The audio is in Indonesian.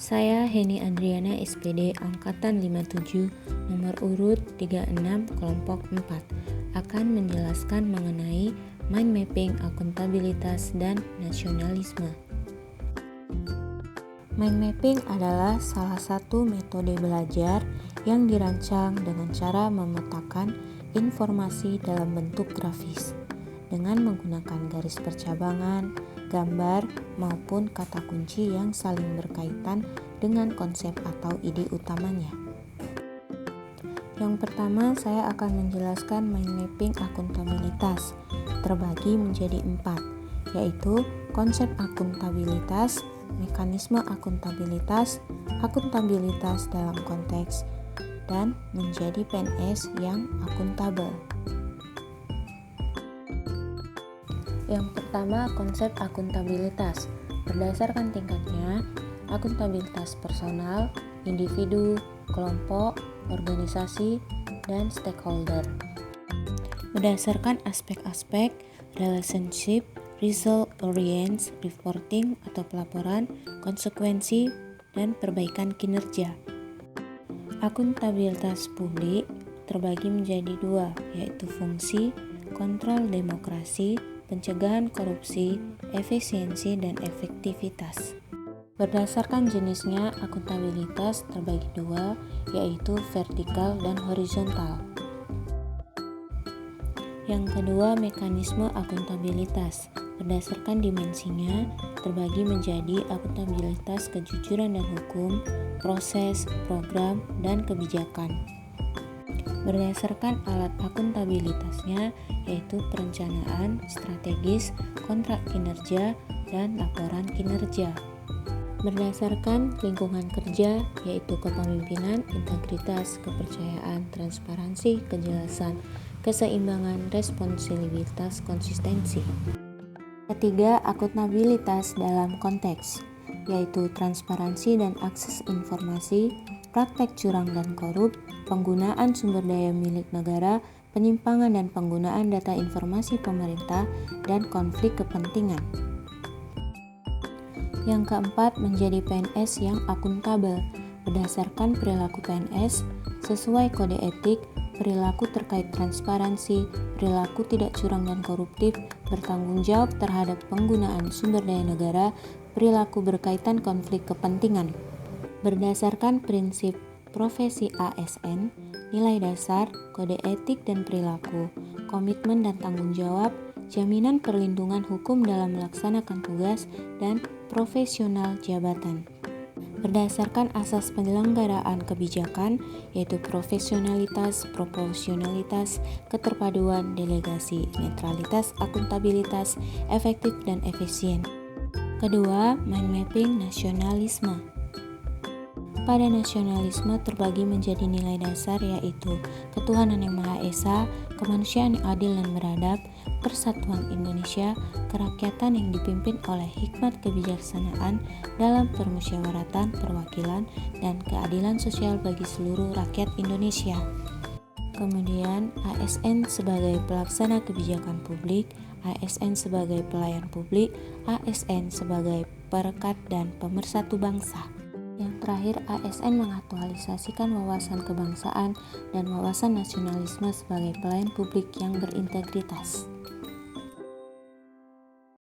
Saya Heni Adriana SPD Angkatan 57 nomor urut 36 kelompok 4 akan menjelaskan mengenai mind mapping akuntabilitas dan nasionalisme. Mind mapping adalah salah satu metode belajar yang dirancang dengan cara memetakan informasi dalam bentuk grafis dengan menggunakan garis percabangan, gambar, maupun kata kunci yang saling berkaitan dengan konsep atau ide utamanya. Yang pertama, saya akan menjelaskan mind mapping akuntabilitas terbagi menjadi 4, yaitu konsep akuntabilitas, mekanisme akuntabilitas, akuntabilitas dalam konteks, dan menjadi PNS yang akuntabel. Yang pertama, konsep akuntabilitas. Berdasarkan tingkatnya, akuntabilitas personal, individu, kelompok, organisasi, dan stakeholder. Berdasarkan aspek-aspek relationship, result oriented reporting atau pelaporan, konsekuensi, dan perbaikan kinerja. Akuntabilitas publik terbagi menjadi 2, yaitu fungsi, kontrol demokrasi, pencegahan korupsi, efisiensi, dan efektivitas. Berdasarkan jenisnya, akuntabilitas terbagi 2, yaitu vertikal dan horizontal. Yang kedua, mekanisme akuntabilitas. Berdasarkan dimensinya, terbagi menjadi akuntabilitas kejujuran dan hukum, proses, program, dan kebijakan. Berdasarkan alat akuntabilitasnya, yaitu perencanaan, strategis, kontrak kinerja, dan laporan kinerja. Berdasarkan lingkungan kerja, yaitu kepemimpinan, integritas, kepercayaan, transparansi, kejelasan, keseimbangan, responsibilitas, konsistensi. Ketiga, akuntabilitas dalam konteks, yaitu transparansi dan akses informasi, praktek curang dan korup, penggunaan sumber daya milik negara, penyimpangan dan penggunaan data informasi pemerintah, dan konflik kepentingan. Yang keempat, menjadi PNS yang akuntabel. Berdasarkan perilaku PNS, sesuai kode etik, perilaku terkait transparansi, perilaku tidak curang dan koruptif, bertanggung jawab terhadap penggunaan sumber daya negara, perilaku berkaitan konflik kepentingan. Berdasarkan prinsip profesi ASN, nilai dasar, kode etik dan perilaku, komitmen dan tanggung jawab, jaminan perlindungan hukum dalam melaksanakan tugas, dan profesional jabatan. Berdasarkan asas penyelenggaraan kebijakan, yaitu profesionalitas, proporsionalitas, keterpaduan, delegasi, netralitas, akuntabilitas, efektif dan efisien. Kedua, mind mapping nasionalisme. Pada nasionalisme terbagi menjadi nilai dasar, yaitu ketuhanan yang Maha Esa, kemanusiaan yang adil dan beradab, persatuan Indonesia, kerakyatan yang dipimpin oleh hikmat kebijaksanaan dalam permusyawaratan, perwakilan, dan keadilan sosial bagi seluruh rakyat Indonesia. Kemudian ASN sebagai pelaksana kebijakan publik, ASN sebagai pelayan publik, ASN sebagai perekat dan pemersatu bangsa. Yang terakhir, ASN mengaktualisasikan wawasan kebangsaan dan wawasan nasionalisme sebagai pelayan publik yang berintegritas.